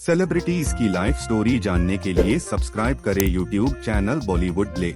Celebrities की life story जानने के लिए सब्सक्राइब करें यूट्यूब चैनल बॉलीवुड ले।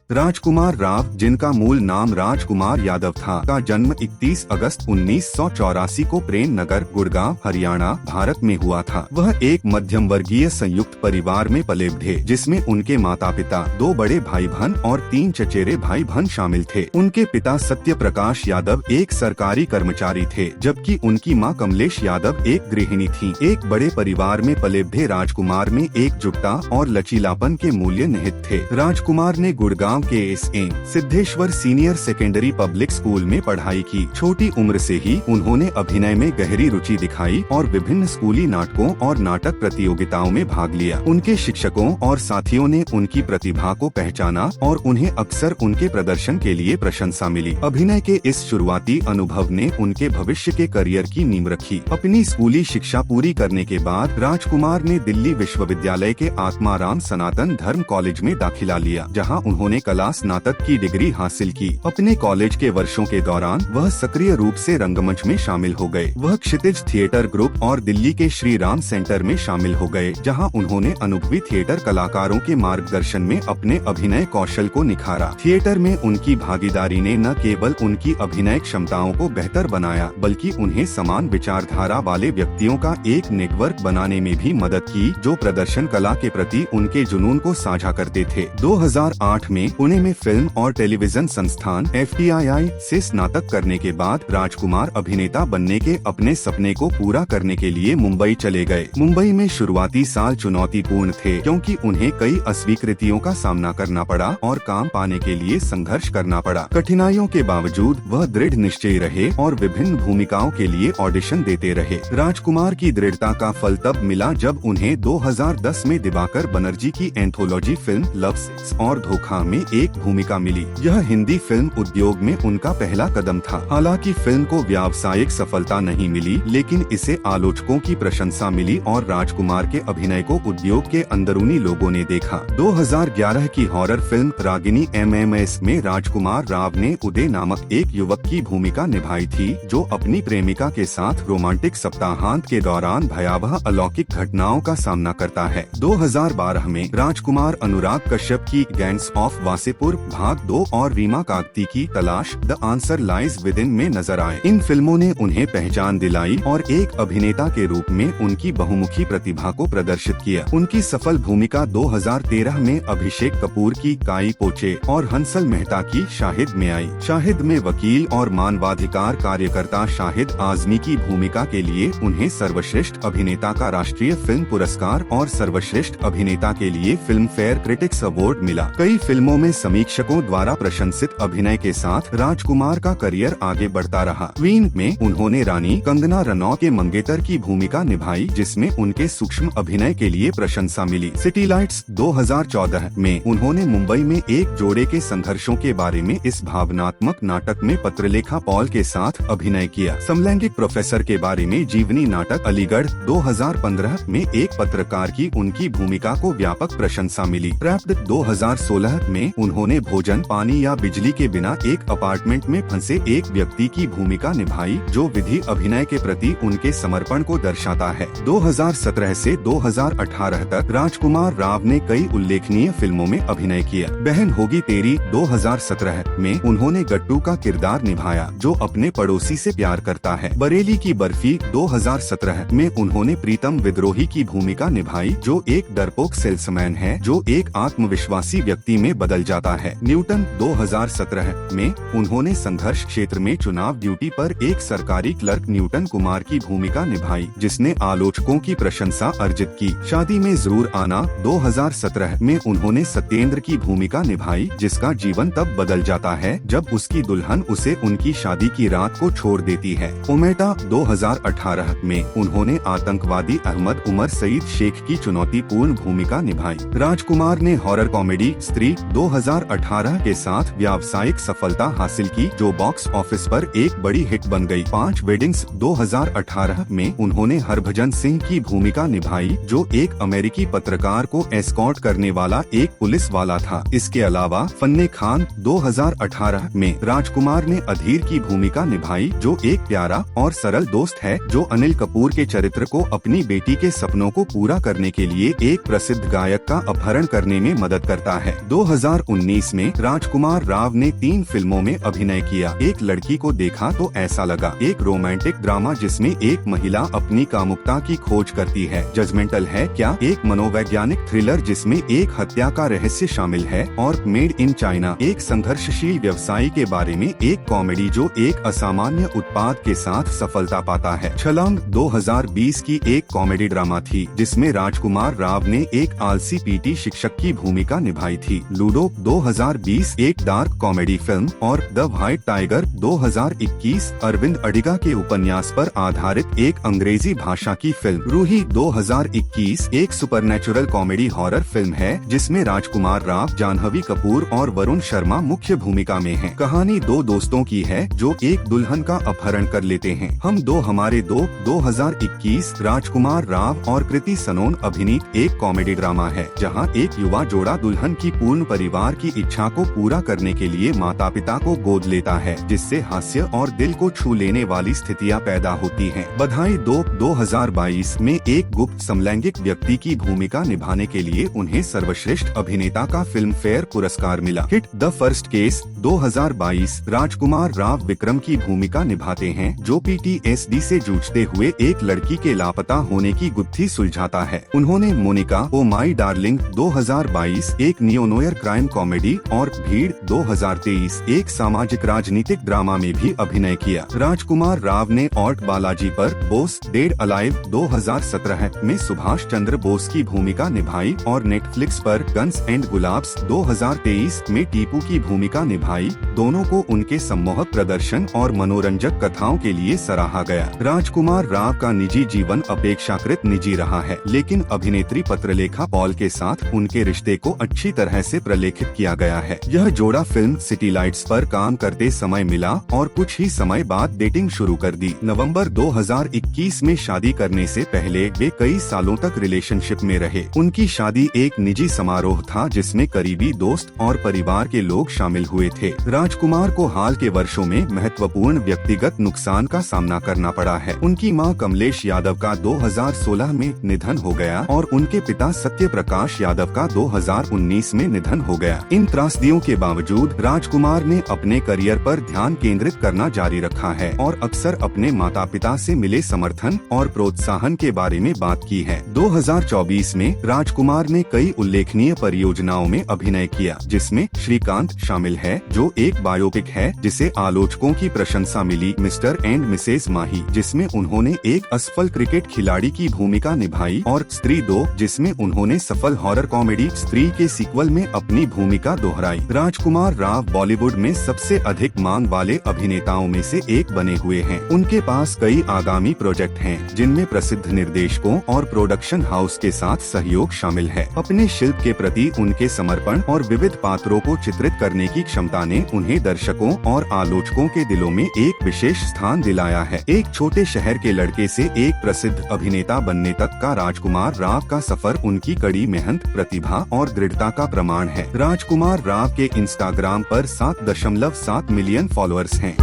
राजकुमार राव, जिनका मूल नाम राजकुमार यादव था, का जन्म 31 अगस्त 1984 को प्रेम नगर, गुड़गांव, हरियाणा, भारत में हुआ था। वह एक मध्यम वर्गीय संयुक्त परिवार में पले बढ़े, जिसमें उनके माता पिता, 2 बड़े भाई बहन और 3 चचेरे भाई बहन शामिल थे। उनके पिता सत्य प्रकाश यादव एक सरकारी कर्मचारी थे, जबकि उनकी मां कमलेश यादव एक गृहिणी थी। एक बड़े परिवार में पले बढ़े राजकुमार में एकजुटता और लचीलापन के मूल्य निहित थे। राजकुमार ने गुड़गांव के SN. Siddheshwar senior secondary public school में पढ़ाई की। छोटी उम्र से ही उन्होंने अभिनय में गहरी रुचि दिखाई और विभिन्न स्कूली नाटकों और नाटक प्रतियोगिताओं में भाग लिया। उनके शिक्षकों और साथियों ने उनकी प्रतिभा को पहचाना और उन्हें अक्सर उनके प्रदर्शन के लिए प्रशंसा मिली। अभिनय के इस शुरुआती अनुभव ने उनके भविष्य के करियर की नींव रखी। अपनी स्कूली शिक्षा पूरी करने के बाद राजकुमार ने दिल्ली विश्वविद्यालय के आत्माराम सनातन धर्म कॉलेज में दाखिला लिया, जहां उन्होंने कला स्नातक की डिग्री हासिल की। अपने कॉलेज के वर्षों के दौरान वह सक्रिय रूप से रंगमंच में शामिल हो गए। वह क्षितिज थिएटर ग्रुप और दिल्ली के श्री राम सेंटर में शामिल हो गए, जहां उन्होंने अनुभवी थिएटर कलाकारों के मार्गदर्शन में अपने अभिनय कौशल को निखारा। थिएटर में उनकी भागीदारी ने न केवल उनकी अभिनय क्षमताओं को बेहतर बनाया, बल्कि उन्हें समान विचारधारा वाले व्यक्तियों का एक नेटवर्क बनाने में भी मदद की, जो प्रदर्शन कला के प्रति उनके जुनून को साझा करते थे। 2008 में पुणे में फिल्म और टेलीविजन संस्थान FTII से स्नातक करने के बाद राजकुमार अभिनेता बनने के अपने सपने को पूरा करने के लिए मुंबई चले गए। मुंबई में शुरुआती साल चुनौतीपूर्ण थे, क्योंकि उन्हें कई अस्वीकृतियों का सामना करना पड़ा और काम पाने के लिए संघर्ष करना पड़ा। कठिनाइयों के बावजूद वह दृढ़ निश्चयी रहे और विभिन्न भूमिकाओं के लिए ऑडिशन देते रहे। राजकुमार की दृढ़ता का फल तब मिला जब उन्हें 2010 में दिवाकर बनर्जी की एंथोलॉजी फिल्म लव, सेक्स और धोखा में एक भूमिका मिली। यह हिंदी फिल्म उद्योग में उनका पहला कदम था। हालांकि फिल्म को व्यावसायिक सफलता नहीं मिली, लेकिन इसे आलोचकों की प्रशंसा मिली और राजकुमार के अभिनय को उद्योग के अंदरूनी लोगों ने देखा। 2011 की हॉरर फिल्म रागिनी MMS में राजकुमार राव ने उदय नामक एक युवक की भूमिका निभाई थी, जो अपनी प्रेमिका के साथ रोमांटिक सप्ताहांत के दौरान भयावह अलौकिक घटनाओं का सामना करता है। 2012 में राजकुमार अनुराग कश्यप की गैंग्स ऑफ वासेपुर भाग 2 और रीमा कागती की तलाश the answer lies with in में नजर आए। इन फिल्मों ने उन्हें पहचान दिलाई और एक अभिनेता के रूप में उनकी बहुमुखी प्रतिभा को प्रदर्शित किया। उनकी सफल भूमिका 2013 में अभिषेक कपूर की काई पोचे और हंसल मेहता की शाहिद में आई। शाहिद में वकील और मानवाधिकार कार्यकर्ता शाहिद आजमी की भूमिका के लिए उन्हें सर्वश्रेष्ठ अभिनेता का राष्ट्रीय फिल्म पुरस्कार और सर्वश्रेष्ठ अभिनेता के लिए फिल्म फेयर क्रिटिक्स अवार्ड मिला। कई फिल्मों में समीक्षकों द्वारा प्रशंसित अभिनय के साथ राजकुमार का करियर आगे बढ़ता रहा। क्वीन में उन्होंने रानी कंगना रनौत के मंगेतर की भूमिका निभाई, जिसमें उनके सूक्ष्म अभिनय के लिए प्रशंसा मिली। सिटी लाइट्स 2014 में उन्होंने मुंबई में एक जोड़े के संघर्षों के बारे में इस भावनात्मक नाटक में पत्रलेखा पॉल के साथ अभिनय किया। समलैंगिक प्रोफेसर के बारे में जीवनी नाटक अलीगढ़ 2015 में एक पत्रकार की उनकी भूमिका को व्यापक प्रशंसा मिली। ट्रैप्ड 2016 में उन्होंने भोजन, पानी या बिजली के बिना एक अपार्टमेंट में फंसे एक व्यक्ति की भूमिका निभाई, जो विधि अभिनय के प्रति उनके समर्पण को दर्शाता है। 2017 से 2018 तक राजकुमार राव ने कई उल्लेखनीय फिल्मों में अभिनय किया। बहन होगी तेरी 2017 में उन्होंने गट्टू का किरदार निभाया, जो अपने पड़ोसी से प्यार करता है। बरेली की बर्फी 2017 में उन्होंने प्रीतम विद्रोही की भूमिका निभाई, जो एक डरपोक सेल्समैन है जो एक आत्मविश्वासी व्यक्ति में बदल जाता है। न्यूटन 2017 में उन्होंने संघर्ष क्षेत्र में चुनाव ड्यूटी पर एक सरकारी क्लर्क न्यूटन कुमार की भूमिका निभाई, जिसने आलोचकों की प्रशंसा अर्जित की। शादी में जरूर आना 2017 में उन्होंने सत्येंद्र की भूमिका निभाई, जिसका जीवन तब बदल जाता है जब उसकी दुल्हन उसे उनकी शादी की रात को छोड़ देती है। ओमेटा 2018 में उन्होंने आतंकवादी अहमद उमर सईद शेख की चुनौतीपूर्ण भूमिका निभाई। राजकुमार ने हॉरर कॉमेडी स्त्री 2018 के साथ व्यावसायिक सफलता हासिल की, जो बॉक्स ऑफिस पर एक बड़ी हिट बन गई। 5 वेडिंग्स 2018 में उन्होंने हरभजन सिंह की भूमिका निभाई, जो एक अमेरिकी पत्रकार को एस्कॉर्ट करने वाला एक पुलिस वाला था। इसके अलावा फन्ने खान 2018 में राजकुमार ने अधीर की भूमिका निभाई, जो एक प्यारा और सरल दोस्त है जो अनिल कपूर के चरित्र को अपनी बेटी के सपनों को पूरा करने के लिए एक प्रसिद्ध गायक का अपहरण करने में मदद करता है। 2019 में राजकुमार राव ने 3 फिल्मों में अभिनय किया। एक लड़की को देखा तो ऐसा लगा, एक रोमांटिक ड्रामा जिसमें एक महिला अपनी कामुकता की खोज करती है। जजमेंटल है क्या, एक मनोवैज्ञानिक थ्रिलर जिसमें एक हत्या का रहस्य शामिल है, और मेड इन चाइना, एक संघर्षशील व्यवसायी के बारे में एक कॉमेडी जो एक असामान्य उत्पाद के साथ सफलता पाता है। छलांग 2020 की एक कॉमेडी ड्रामा थी जिसमें राजकुमार राव ने एक आलसी पीटी शिक्षक की भूमिका निभाई थी। लूडो 2020 एक डार्क कॉमेडी फिल्म, और the white tiger 2021 Arvind Adiga के उपन्यास पर आधारित एक अंग्रेजी भाषा की फिल्म। रूही 2021 एक सुपरनैचुरल कॉमेडी हॉरर फिल्म है जिसमें राजकुमार राव, जाह्नवी कपूर और वरुण शर्मा मुख्य भूमिका में हैं। कहानी 2 दोस्तों की है जो एक दुल्हन का अपहरण कर लेते हैं। हम दो हमारे दो 2021 राजकुमार राव और कृति सनोन अभिनीत एक कॉमेडी ड्रामा है जहां एक युवा जोड़ा दुल्हन की पूर्ण परिवार की इच्छा को पूरा करने के लिए माता पिता को गोद लेता है, जिससे हास्य और दिल को छू लेने वाली स्थितियां पैदा होती हैं। बधाई 2022 में एक गुप्त समलैंगिक व्यक्ति की भूमिका निभाने के लिए उन्हें सर्वश्रेष्ठ अभिनेता का फिल्म फेयर पुरस्कार मिला। हिट द फर्स्ट केस 2022 राजकुमार राव विक्रम की भूमिका निभाते हैं जो PTSD से जूझते हुए एक लड़की के लापता होने की गुत्थी सुलझाता है। उन्होंने मोनिका ओ माई डार्लिंग 2022 एक नियोनोयर क्राइम कॉमेडी और भीड़ 2023 एक सामाजिक राजनीतिक ड्रामा में भी अभिनय किया। राजकुमार राव ने ऑर्ट बालाजी पर बोस डेड अलाइव 2017 में सुभाष चंद्र बोस की भूमिका निभाई और नेटफ्लिक्स पर गन्स एंड गुलाब्स 2023 में टीपू की भूमिका निभाई। दोनों को उनके सम्मोहक प्रदर्शन और मनोरंजक कथाओं के लिए सराहा गया। राजकुमार राव का निजी जीवन अपेक्षाकृत निजी रहा है, लेकिन अभिनेत्री पत्रलेखा पॉल के साथ उनके रिश्ते को अच्छी तरह से प्रलेखित किया गया है। यह जोड़ा फिल्म सिटी लाइट्स पर काम करते समय मिला और कुछ ही समय बाद डेटिंग शुरू कर दी। नवंबर 2021 में शादी करने से पहले वे कई सालों तक रिलेशनशिप में रहे। उनकी शादी एक निजी समारोह था जिसमें करीबी दोस्त और परिवार के लोग शामिल हुए थे। राजकुमार को हाल के वर्षों में महत्वपूर्ण व्यक्तिगत नुकसान का सामना करना पड़ा है। उनकी मां कमलेश यादव का 2016 में निधन हो गया और उनके पिता सत्य प्रकाश यादव का 2019 में निधन हो गया। इन त्रासदियों के बावजूद राजकुमार ने अपने करियर पर ध्यान केंद्रित करना जारी रखा है और अक्सर अपने माता पिता से मिले समर्थन और प्रोत्साहन के बारे में बात की है। 2024 में राजकुमार ने कई उल्लेखनीय परियोजनाओं में अभिनय किया, जिसमें श्रीकांत शामिल है जो एक बायोपिक है जिसे आलोचकों की प्रशंसा मिली, मिस्टर एंड मिसेस माही जिसमें उन्होंने एक असफल क्रिकेट खिलाड़ी की भूमिका निभाई, और स्त्री 2 जिसमें उन्होंने सफल हॉरर कॉमेडी स्त्री के सीक्वल में अपनी भूमिका दोहराई। राजकुमार राव बॉलीवुड में सबसे अधिक मांग वाले अभिनेताओं में से एक बने हुए हैं। उनके पास कई आगामी प्रोजेक्ट हैं जिनमें प्रसिद्ध निर्देशकों और प्रोडक्शन हाउस के साथ सहयोग शामिल है। अपने शिल्प के प्रति उनके समर्पण और विविध पात्रों को चित्रित करने की क्षमता ने उन्हें दर्शकों और आलोचकों के दिलों में एक विशेष स्थान दिलाया है। एक छोटे शहर के लड़के से एक प्रसिद्ध अभिनेता बनने तक का राजकुमार राव का सफर उनकी कड़ी मेहनत, प्रतिभा और दृढ़ता का प्रमाण है। राजकुमार राव के इंस्टाग्राम पर 7.7 मिलियन फॉलोअर्स हैं।